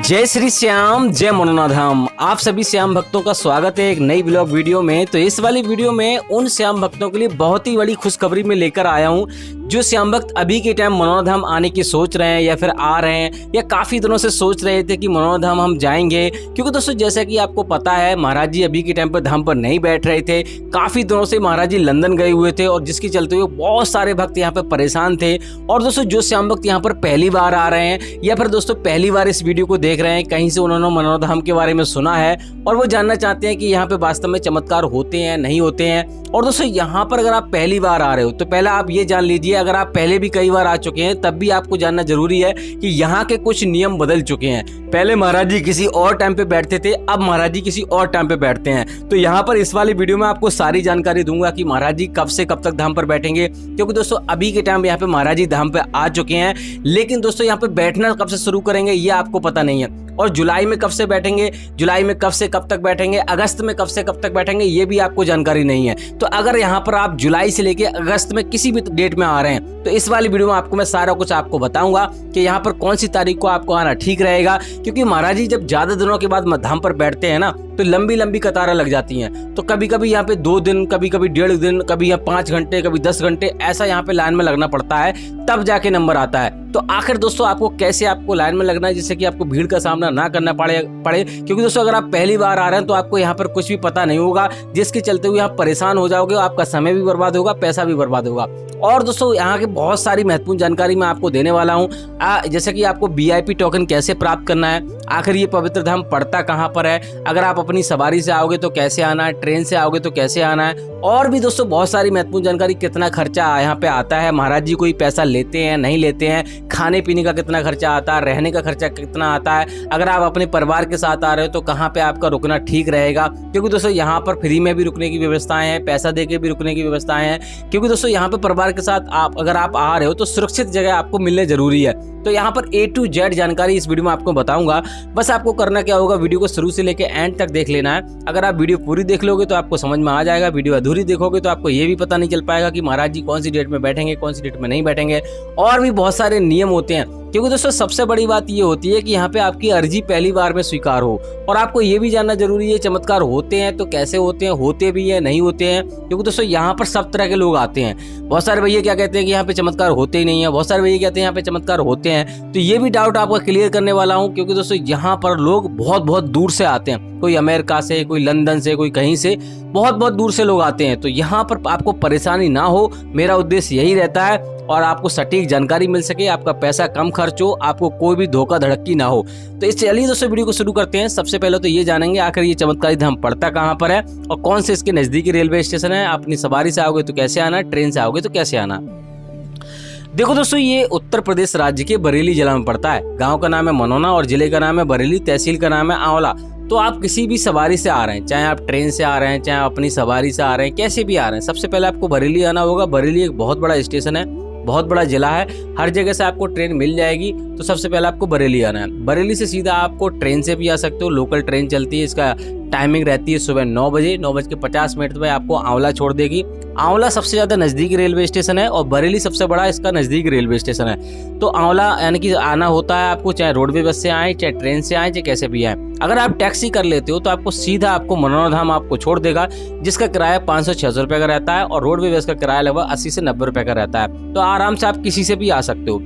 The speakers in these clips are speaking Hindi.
जय श्री श्याम, जय मनोना धाम। आप सभी श्याम भक्तों का स्वागत है एक नई ब्लॉग वीडियो में। तो इस वाली वीडियो में उन श्याम भक्तों के लिए बहुत ही बड़ी खुशखबरी में लेकर आया हूं जो श्याम भक्त अभी के टाइम मनोना धाम आने की सोच रहे हैं या फिर आ रहे हैं या काफी दिनों से सोच रहे थे कि मनोना धाम हम जाएंगे। क्योंकि दोस्तों जैसा कि आपको पता है महाराज जी अभी के टाइम पर धाम पर नहीं बैठ रहे थे। काफी दिनों से महाराज जी लंदन गए हुए थे और जिसके चलते हुए बहुत सारे भक्त यहाँ पे परेशान थे। और दोस्तों जो श्याम भक्त यहाँ पर पहली बार आ रहे हैं या फिर दोस्तों पहली बार इस वीडियो को देख रहे हैं, कहीं से उन्होंने मनोना धाम के बारे में सुना है और वो जानना चाहते हैं कि यहाँ पे वास्तव में चमत्कार होते हैं नहीं होते हैं। और दोस्तों यहाँ पर अगर आप पहली बार आ रहे हो तो पहले आप ये जान लीजिए, अगर आप पहले भी कई बार आ चुके हैं तब भी आपको जानना जरूरी है कि यहाँ के कुछ नियम बदल चुके हैं। पहले महाराज जी किसी और टाइम पे बैठते थे, अब महाराज जी किसी और टाइम पे बैठते हैं। तो यहाँ पर इस वाली वीडियो में आपको सारी जानकारी दूंगा कि महाराज जी कब से कब तक धाम पर बैठेंगे। क्योंकि दोस्तों अभी के टाइम यहाँ पे महाराज जी धाम पे आ चुके हैं, लेकिन दोस्तों यहाँ पे बैठना कब से शुरू करेंगे ये आपको पता नहीं है। और जुलाई में कब से बैठेंगे, जुलाई में कब से कब तक बैठेंगे, अगस्त में कब से कब तक बैठेंगे ये भी आपको जानकारी नहीं है। तो अगर यहाँ पर आप जुलाई से लेके अगस्त में किसी भी डेट में आ रहे हैं तो इस वाली वीडियो में आपको मैं सारा कुछ आपको बताऊंगा कि यहाँ पर कौन सी तारीख को आपको आना ठीक रहेगा। क्योंकि महाराज जी जब ज्यादा दिनों के बाद धाम पर बैठते हैं ना तो लंबी लंबी कतारें लग जाती हैं। तो कभी कभी यहाँ पे 2 दिन, कभी कभी 1.5 दिन, कभी यहाँ 5 घंटे, कभी 10 घंटे ऐसा यहाँ पे लाइन में लगना पड़ता है, तब जाके नंबर आता है। तो आखिर दोस्तों आपको कैसे आपको लाइन में लगना है जिससे कि आपको भीड़ का सामना ना करना पड़े। क्योंकि दोस्तों अगर आप पहली बार आ रहे हैं तो आपको यहाँ पर कुछ भी पता नहीं होगा, जिसके चलते हुए आप परेशान हो जाओगे, आपका समय भी बर्बाद होगा, पैसा भी बर्बाद होगा। और दोस्तों यहाँ की बहुत सारी महत्वपूर्ण जानकारी मैं आपको देने वाला हूँ, जैसे कि आपको VIP टोकन कैसे प्राप्त करना है, आखिर ये पवित्र धाम पड़ता कहाँ पर है, अगर आप अपनी सवारी से आओगे तो कैसे आना है, ट्रेन से आओगे तो कैसे आना है, और भी दोस्तों बहुत सारी महत्वपूर्ण जानकारी, कितना खर्चा यहाँ पे आता है, महाराज जी कोई पैसा लेते हैं नहीं लेते हैं, खाने पीने का कितना खर्चा आता है, रहने का खर्चा कितना आता है, अगर आप अपने परिवार के साथ आ रहे हो तो कहाँ पे आपका रुकना ठीक रहेगा। क्योंकि दोस्तों यहाँ पर फ्री में भी रुकने की व्यवस्थाएं हैं, पैसा दे के भी रुकने की व्यवस्थाएं हैं। क्योंकि दोस्तों यहाँ पे परिवार के साथ अगर आप आ रहे हो तो सुरक्षित जगह आपको मिलने जरूरी है। तो यहाँ पर A to Z जानकारी इस वीडियो में आपको बताऊंगा। बस आपको करना क्या होगा, वीडियो को शुरू से लेकर एंड तक देख लेना है। अगर आप वीडियो पूरी देख लोगे तो आपको समझ में आ जाएगा, वीडियो अधूरी देखोगे तो आपको ये भी पता नहीं चल पाएगा कि महाराज जी कौन सी डेट में बैठेंगे, कौन सी डेट में नहीं बैठेंगे। और भी बहुत सारे नियम होते हैं। क्योंकि दोस्तों सबसे बड़ी बात ये होती है कि यहाँ पे आपकी अर्जी पहली बार में स्वीकार हो। और आपको ये भी जानना जरूरी है चमत्कार होते हैं तो कैसे होते हैं, होते भी है नहीं होते हैं। क्योंकि दोस्तों यहाँ पर सब तरह के लोग आते हैं। बहुत सारे भैया क्या कहते हैं कि यहाँ पे चमत्कार होते ही नहीं है, बहुत सारे भैया कहते हैं यहाँ पे चमत्कार होते हैं। तो ये भी डाउट आपका क्लियर करने वाला हूँ। क्योंकि दोस्तों यहाँ पर लोग बहुत बहुत दूर से आते हैं, कोई अमेरिका से, कोई लंदन से, कोई कहीं से, बहुत बहुत दूर से लोग आते हैं। तो यहाँ पर आपको परेशानी ना हो, मेरा उद्देश्य यही रहता है, और आपको सटीक जानकारी मिल सके, आपका पैसा कम खर्च हो, आपको कोई भी धोखा धड़की ना हो। तो इस चलिए दोस्तों वीडियो को शुरू करते हैं। सबसे पहले तो ये जानेंगे आखिर ये चमत्कारी धाम पड़ता कहाँ पर है और कौन से इसके नजदीकी रेलवे स्टेशन है। अपनी सवारी से आओगे तो कैसे आना, ट्रेन से आओगे तो कैसे आना। देखो दोस्तों ये उत्तर प्रदेश राज्य के बरेली जिला में पड़ता है। गांव का नाम है मनोना और जिले का नाम है बरेली, तहसील का नाम है आंवला। तो आप किसी भी सवारी से आ रहे हैं, चाहे आप ट्रेन से आ रहे हैं, चाहे अपनी सवारी से आ रहे हैं, कैसे भी आ रहे हैं, सबसे पहले आपको बरेली आना होगा। बरेली एक बहुत बड़ा स्टेशन है, बहुत बड़ा जिला है, हर जगह से आपको ट्रेन मिल जाएगी। तो सबसे पहले आपको बरेली आना है। बरेली से सीधा आपको ट्रेन से भी आ सकते हो, लोकल ट्रेन चलती है, इसका टाइमिंग रहती है सुबह 9 बजे, 9:50 पे आपको आंवला छोड़ देगी। आंवला सबसे ज्यादा नजदीकी रेलवे स्टेशन है और बरेली सबसे बड़ा इसका नजदीक रेलवे स्टेशन है। तो आंवला यानी कि आना होता है आपको, चाहे रोडवे बस से आए, चाहे ट्रेन से आए, चाहे कैसे भी आए। अगर आप टैक्सी कर लेते हो तो आपको सीधा आपको मनोना धाम आपको छोड़ देगा, जिसका किराया 500-600 रुपए का रहता है और रोडवे बस का किराया लगभग 80 से 90 रुपए का रहता है। तो आराम से आप किसी से भी आ सकते हो।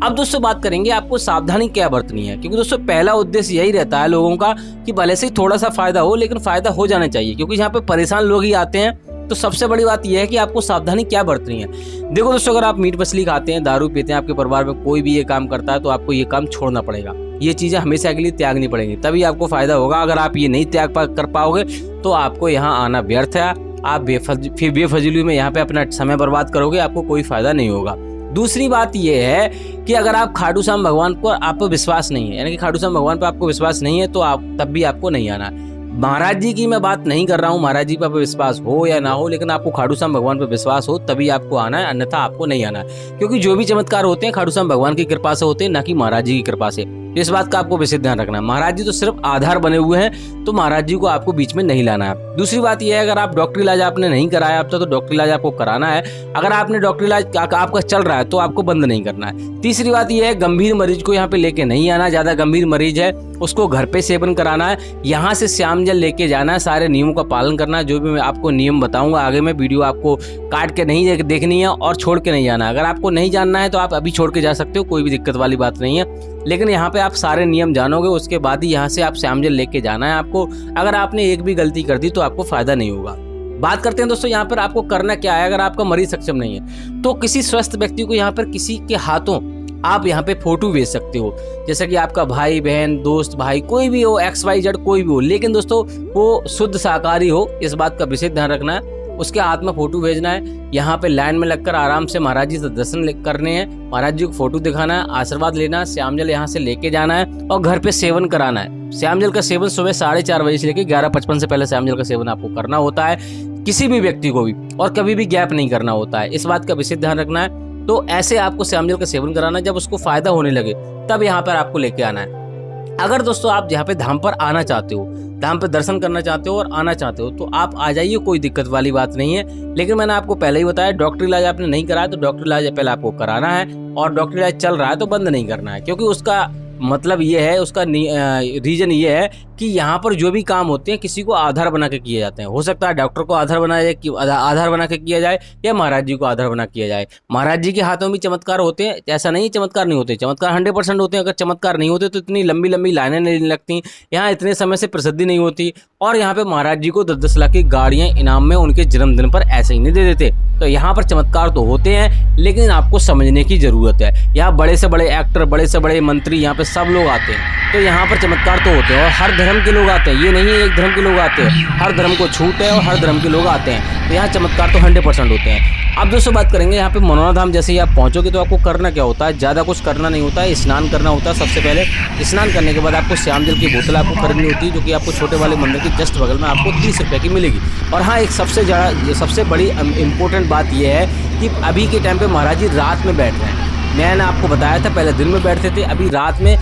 अब दोस्तों बात करेंगे आपको सावधानी क्या बरतनी है। क्योंकि दोस्तों पहला उद्देश्य यही रहता है लोगों का कि भले से थोड़ा सा फायदा हो, लेकिन फायदा हो जाना चाहिए। क्योंकि यहाँ पे परेशान लोग ही आते हैं। तो सबसे बड़ी बात यह है कि आपको सावधानी क्या बरतनी है। देखो दोस्तों अगर आप मीट मछली खाते हैं, दारू पीते हैं, आपके परिवार में कोई भी ये काम करता है तो आपको ये काम छोड़ना पड़ेगा। ये चीजें हमेशा के लिए त्यागनी पड़ेंगी, तभी आपको फायदा होगा। अगर आप ये नहीं त्याग कर पाओगे तो आपको यहाँ आना व्यर्थ है। आप बेफजूली में यहाँ पे अपना समय बर्बाद करोगे, आपको कोई फायदा नहीं होगा। दूसरी बात यह है कि अगर आप खाटू श्याम भगवान पर आप पर विश्वास नहीं है, यानी कि खाटू श्याम भगवान पर आपको विश्वास नहीं है, तो आप तब भी आपको नहीं आना है। महाराज जी की मैं बात नहीं कर रहा हूँ, महाराज जी पर विश्वास हो या ना हो, लेकिन आपको खाटू श्याम भगवान पर विश्वास हो तभी आपको आना है, अन्यथा आपको नहीं आना है। क्योंकि जो भी चमत्कार होते हैं खाटू श्याम भगवान की कृपा से होते हैं, ना कि महाराज जी की कृपा से। इस बात का आपको विशेष ध्यान रखना है। महाराज जी तो सिर्फ आधार बने हुए हैं, तो महाराज जी को आपको बीच में नहीं लाना है। दूसरी बात यह है, अगर आप डॉक्टरी इलाज आपने नहीं कराया अब तक, तो डॉक्टरी इलाज आपको कराना है। अगर आपने डॉक्टरी इलाज आपका चल रहा है तो आपको बंद नहीं करना है। तीसरी बात यह है, गंभीर मरीज को यहाँ पे लेके नहीं आना। ज्यादा गंभीर मरीज है उसको घर पे सेवन कराना है, यहाँ से श्याम जल लेके जाना है, सारे नियमों का पालन करना है। जो भी मैं आपको नियम बताऊंगा आगे में, वीडियो आपको काट के नहीं देखनी है और छोड़ के नहीं जाना है। अगर आपको नहीं जानना है तो आप अभी छोड़ के जा सकते हो, कोई भी दिक्कत वाली बात नहीं है, लेकिन यहाँ पे आप सारे नियम जानोगे, उसके बाद ही यहाँ से आप श्याम जल लेके जाना है आपको। अगर आपने एक भी गलती कर दी तो आपको फायदा नहीं होगा। बात करते हैं दोस्तों यहाँ पर आपको करना क्या है। अगर आपका मरीज सक्षम नहीं है तो किसी स्वस्थ व्यक्ति को यहाँ पर किसी के हाथों आप यहाँ पे फोटो भेज सकते हो, जैसे कि आपका भाई बहन दोस्त भाई कोई भी हो, XYZ कोई भी हो, लेकिन दोस्तों वो शुद्ध शाकाहारी हो, इस बात का विशेष ध्यान रखना है। उसके हाथ में फोटो भेजना है, यहाँ पे लाइन में लगकर आराम से महाराज जी से दर्शन करने हैं, महाराज जी को फोटो दिखाना है, आशीर्वाद लेना है, श्याम जल यहाँ से लेके जाना है और घर पे सेवन कराना है। श्याम जल का सेवन सुबह 4:30 बजे से लेकर 11:55 से पहले श्याम जल का सेवन आपको करना होता है, किसी भी व्यक्ति को भी, और कभी भी गैप नहीं करना होता है, इस बात का विशेष ध्यान रखना है। तो ऐसे आपको श्याम जल का सेवन कराना है, जब उसको फायदा होने लगे तब यहाँ पर आपको लेके आना है। अगर दोस्तों आप यहाँ पे धाम पर आना चाहते हो, धाम पे दर्शन करना चाहते हो और आना चाहते हो तो आप आ जाइए, कोई दिक्कत वाली बात नहीं है। लेकिन मैंने आपको पहले ही बताया, डॉक्टरी इलाज आपने नहीं कराया तो डॉक्टरी इलाज पहले आपको कराना है, और डॉक्टरी इलाज चल रहा है तो बंद नहीं करना है, क्योंकि उसका मतलब ये है, उसका रीजन ये है कि यहाँ पर जो भी काम होते हैं किसी को आधार बना के किए जाते हैं। हो सकता है डॉक्टर को आधार बना के किया जाए या महाराज जी को आधार बना किया जाए। महाराज जी के हाथों में चमत्कार होते हैं, ऐसा नहीं चमत्कार नहीं होते, चमत्कार 100% होते हैं। अगर चमत्कार नहीं होते तो इतनी लंबी लंबी लाइनें नहीं लगती, यहाँ इतने समय से प्रसिद्धि नहीं होती, और यहाँ पे महाराज जी को 10-10 लाख की गाड़ियाँ इनाम में उनके जन्मदिन पर ऐसे ही नहीं दे देते। तो यहाँ पर चमत्कार तो होते हैं, लेकिन आपको समझने की जरूरत है। यहाँ बड़े से बड़े एक्टर, बड़े से बड़े मंत्री, यहाँ पे सब लोग आते हैं, तो यहाँ पर चमत्कार तो होते हैं, और हर धर्म के लोग आते हैं, ये नहीं है एक धर्म के लोग आते हैं, हर धर्म को छूट है और हर धर्म के लोग आते हैं, तो यहाँ चमत्कार तो 100% होते हैं। अब दोस्तों बात करेंगे यहाँ पे मनोना धाम। जैसे ही आप पहुँचोगे तो आपको करना क्या होता है, ज़्यादा कुछ करना नहीं होता है, स्नान करना होता है। सबसे पहले स्नान करने के बाद आपको श्याम जल की बोतल आपको खरीदनी होती है, जो कि आपको छोटे वाले मंदिर के जस्ट बगल में आपको 30 रुपये की मिलेगी। और हाँ, एक सबसे बड़ी इम्पोर्टेंट बात यह है कि अभी के टाइम पे महाराज जी रात में बैठ रहे हैं। मैंने आपको बताया था पहले दिन में बैठते थे, अभी रात में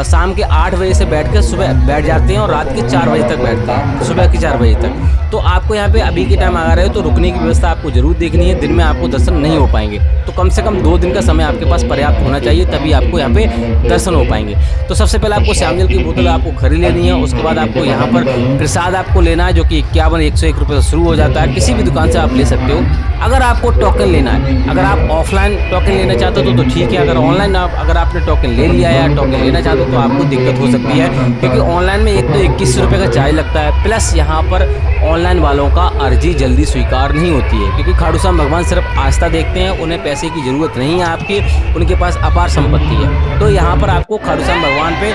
शाम के 8 बजे से बैठ कर सुबह बैठ जाते हैं और रात के 4 बजे तक बैठते हैं, सुबह के 4 बजे तक। तो आपको यहाँ पे अभी के टाइम आ रहे हो तो रुकने की व्यवस्था आपको जरूर देखनी है, दिन में आपको दर्शन नहीं हो पाएंगे, तो कम से कम 2 दिन का समय आपके पास पर्याप्त होना चाहिए, तभी आपको यहाँ पे दर्शन हो पाएंगे। तो सबसे पहले आपको श्याम जल की बोतल आपको खरीद लेनी है, उसके बाद आपको यहाँ पर प्रसाद आपको लेना है, जो कि 51-101 रुपये से शुरू हो जाता है, किसी भी दुकान से आप ले सकते हो। अगर आपको टोकन लेना है, अगर आप ऑफलाइन टोकन लेना चाहते हो तो ठीक है, अगर ऑनलाइन अगर आपने टोकन ले लिया है या टोकन लेना चाहते हो तो आपको दिक्कत हो सकती है, क्योंकि ऑनलाइन में एक तो 21 रुपये का चार्ज लगता है, प्लस यहाँ पर ऑनलाइन वालों का अर्जी जल्दी स्वीकार नहीं होती है, क्योंकि खाटू श्याम भगवान सिर्फ आस्था देखते हैं, उन्हें पैसे की जरूरत नहीं है आपकी, उनके पास अपार संपत्ति है। तो यहाँ पर आपको खाटू श्याम भगवान पे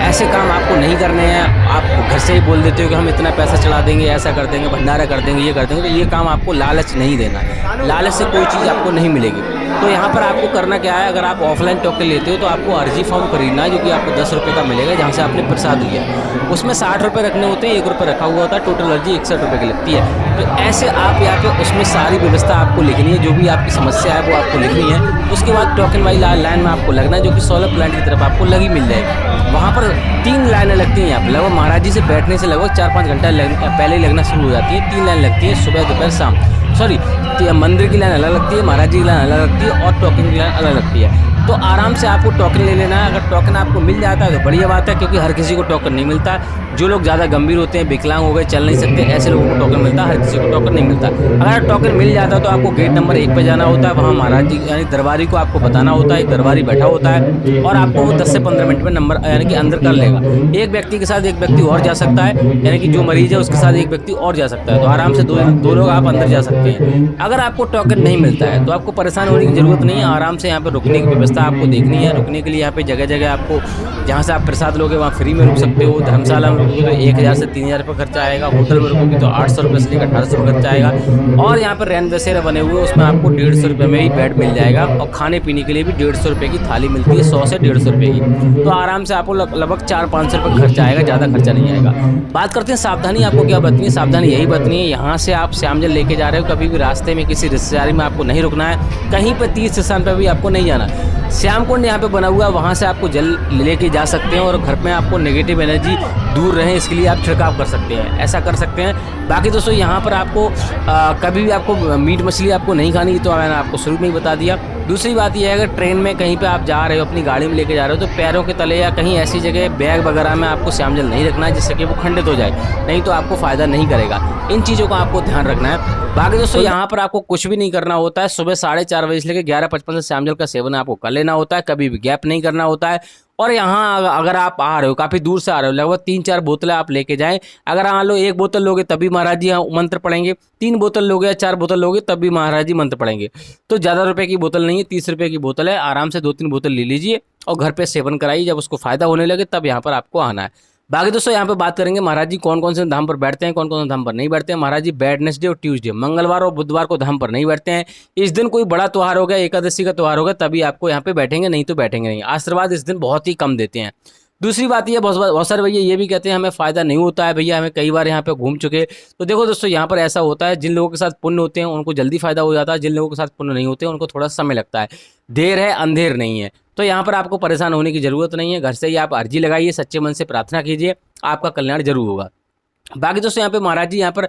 ऐसे काम आपको नहीं करने हैं। आप घर से ही बोल देते हो कि हम इतना पैसा चढ़ा देंगे, ऐसा कर देंगे, भंडारा कर देंगे, ये कर देंगे, तो ये काम आपको लालच नहीं देना है, लालच से कोई चीज़ आपको नहीं मिलेगी। तो यहाँ पर आपको करना क्या है, अगर आप ऑफलाइन टोकन लेते हो तो आपको अर्जी फॉर्म खरीदना है, जो कि आपको 10 रुपये का मिलेगा, जहाँ से आपने प्रसाद लिया। उसमें 60 रुपये रखने होते हैं, 1 रुपये रखा हुआ होता है, टोटल अर्जी 61 रुपये की लगती है। तो ऐसे आप यहाँ पे उसमें सारी व्यवस्था आपको लिखनी है, जो भी आपकी समस्या है वो आपको लिखनी है। उसके बाद टोकन वाली लाइन में आपको लगना है, जो कि सोलर प्लांट की तरफ आपको लगी मिल जाएगी। वहाँ पर 3 लाइनें लगती हैं, यहाँ पर लगभग महाराज जी से बैठने से लगभग 4-5 घंटा पहले ही लगना शुरू हो जाती है। 3 लाइन लगती है, सुबह दोपहर शाम। मंदिर की लाइन अलग लगती है, महाराज जी की लाइन अलग लगती है, और टोकन की लाइन अलग लगती है। तो आराम से आपको टोकन ले लेना है। अगर टोकन आपको मिल जाता है तो बढ़िया बात है, क्योंकि हर किसी को टोकन नहीं मिलता। जो लोग ज़्यादा गंभीर होते हैं, विकलांग हो गए, चल नहीं सकते, ऐसे लोगों को टोकन मिलता है, हर किसी को टोकन नहीं मिलता। अगर टोकन मिल जाता है तो आपको गेट नंबर 1 पे जाना होता है, वहाँ महाराज जी यानी दरबारी को आपको बताना होता है, दरबारी बैठा होता है, और आपको वो 10 से 15 मिनट में नंबर यानी कि अंदर कर लेगा। एक व्यक्ति के साथ एक व्यक्ति और जा सकता है, यानी कि जो मरीज है उसके साथ एक व्यक्ति और जा सकता है, तो आराम से दो लोग आप अंदर जा सकते हैं। अगर आपको टोकन नहीं मिलता है तो आपको परेशान होने की जरूरत नहीं है, आराम से यहाँ पर रुकने की व्यवस्था आपको देखनी है। रुकने के लिए यहाँ पे जगह जगह आपको, जहाँ से आप प्रसाद लोगे वहाँ फ्री में रुक सकते हो। धर्मशाला में रुकोगे तो 1000 से 3000 रुपये खर्चा आएगा, होटल में रुकोगे तो 800 रुपये से लेकर 1800 रुपये खर्चा आएगा, और यहाँ पर रैन बसेरा बने हुए उसमें आपको 150 रुपये में ही बेड मिल जाएगा, और खाने पीने के लिए भी 150 रुपये की थाली मिलती है, 100 से 150 रुपये की। तो आराम से आपको लगभग 400-500 रुपये खर्चा आएगा, ज़्यादा खर्चा नहीं आएगा। बात करते हैं सावधानी आपको क्या बरतनी है। सावधानी यही बरतनी है, यहाँ से आप श्याम जल लेके जा रहे हो, कभी भी रास्ते में किसी रिश्तेदारी में आपको नहीं रुकना है, कहीं पर तीर्थ स्थान पर भी आपको नहीं जाना। श्याम कुंड यहाँ पे बना हुआ है, वहाँ से आपको जल लेके जा सकते हैं, और घर में आपको नेगेटिव एनर्जी दूर रहे इसके लिए आप छिड़काव कर सकते हैं, ऐसा कर सकते हैं। बाकी दोस्तों यहाँ पर आपको कभी भी आपको मीट मछली आपको नहीं खानी, तो मैंने आपको शुरू में ही बता दिया। दूसरी बात यह है अगर ट्रेन में कहीं पे आप जा रहे हो, अपनी गाड़ी में लेके जा रहे हो, तो पैरों के तले या कहीं ऐसी जगह बैग वगैरह में आपको श्याम जल नहीं रखना है जिससे कि वो खंडित हो जाए, नहीं तो आपको फ़ायदा नहीं करेगा। इन चीज़ों का आपको ध्यान रखना है। बाकी दोस्तों यहाँ पर आपको कुछ भी नहीं करना होता है। सुबह 4:30 बजे से लेकर 11:55 से श्याम जल का सेवन आपको कर लेना होता है, कभी भी गैप नहीं करना होता है। और यहाँ अगर आप आ रहे हो, काफ़ी दूर से आ रहे हो, लगभग 3-4 बोतलें आप लेके जाएं। अगर हाँ लो 1 बोतल लोगे तभी महाराज जी यहाँ मंत्र पढ़ेंगे, 3 बोतल लोगे या 4 बोतल लोगे तब भी महाराज जी मंत्र पढ़ेंगे। तो ज़्यादा रुपए की बोतल नहीं है, 30 रुपए की बोतल है, आराम से 2-3 बोतल ले लीजिए और घर पे सेवन कराइए। जब उसको फ़ायदा होने लगे तब यहाँ पर आपको आना है। बाकी दोस्तों यहाँ पे बात करेंगे महाराज जी कौन कौन से धाम पर बैठते हैं, कौन कौन से धाम पर नहीं बैठते हैं। महाराज जी वेडनेसडे और ट्यूसडे, मंगलवार और बुधवार को धाम पर नहीं बैठते हैं। इस दिन कोई बड़ा त्यौहार हो गया, एकादशी का त्यौहार होगा, तभी आपको यहाँ पे बैठेंगे, नहीं तो बैठेंगे नहीं। आशीर्वाद इस दिन बहुत ही कम देते हैं। दूसरी बात ये बहुत सारे भैया ये भी कहते हैं हमें फ़ायदा नहीं होता है भैया, हमें कई बार यहाँ पे घूम चुके। तो देखो दोस्तों यहाँ पर ऐसा होता है, जिन लोगों के साथ पुण्य होते हैं उनको जल्दी फ़ायदा हो जाता है, जिन लोगों के साथ पुण्य नहीं होते हैं उनको थोड़ा समय लगता है। देर है अंधेर नहीं है। तो यहाँ पर आपको परेशान होने की ज़रूरत नहीं है। घर से ही आप अर्जी लगाइए, सच्चे मन से प्रार्थना कीजिए, आपका कल्याण जरूर होगा। बाकी दोस्तों यहाँ पे महाराज जी यहाँ पर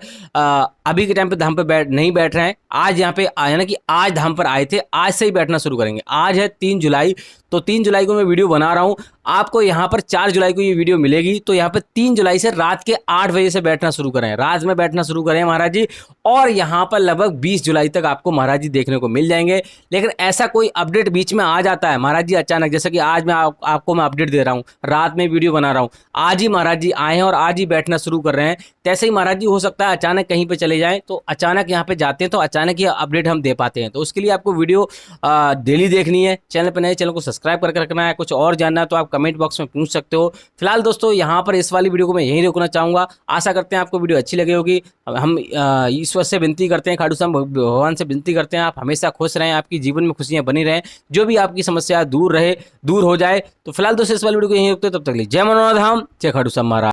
अभी के टाइम पे धाम पे नहीं बैठ रहे हैं। आज यहाँ पे आया ना कि आज धाम पर आए थे, आज से ही बैठना शुरू करेंगे। आज है 3 जुलाई, तो 3 जुलाई को मैं वीडियो बना रहा हूँ। आपको यहाँ पर 4 जुलाई को ये वीडियो मिलेगी। तो यहाँ पे 3 जुलाई से रात के 8 बजे से बैठना शुरू करें, रात में बैठना शुरू करें महाराज जी। और यहाँ पर लगभग 20 जुलाई तक आपको महाराज जी देखने को मिल जाएंगे। लेकिन ऐसा कोई अपडेट बीच में आ जाता है महाराज जी अचानक, जैसे कि आज मैं आपको मैं अपडेट दे रहा हूँ, रात में वीडियो बना रहा हूँ, आज ही महाराज जी आए हैं और आज ही बैठना शुरू कर रहे हैं। तैसे ही महाराज जी हो सकता है अचानक कहीं पे चले जाएं, तो अचानक यहाँ पे जाते हैं तो अचानक ही अपडेट हम दे पाते हैं। तो उसके लिए आपको वीडियो डेली देखनी है। चैनल पर नए, चैनल को सब्सक्राइब करके रखना है। कुछ और जानना है तो आप कमेंट बॉक्स में पूछ सकते हो। फिलहाल दोस्तों यहाँ पर इस वाली वीडियो को मैं यहीं रोकना चाहूँगा। आशा करते हैं आपको वीडियो अच्छी लगी होगी। हम ईश्वर से विनती करते हैं, खाटू श्याम भगवान से विनती करते हैं आप हमेशा खुश रहें, आपकी जीवन में खुशियाँ बनी रहें, जो भी आपकी समस्या दूर हो जाए। तो फिलहाल दोस्तों इस वाली वीडियो को यहीं रोकते हैं। तब तक के लिए जय मनोनाथ धाम, जय खाटू श्याम महाराज।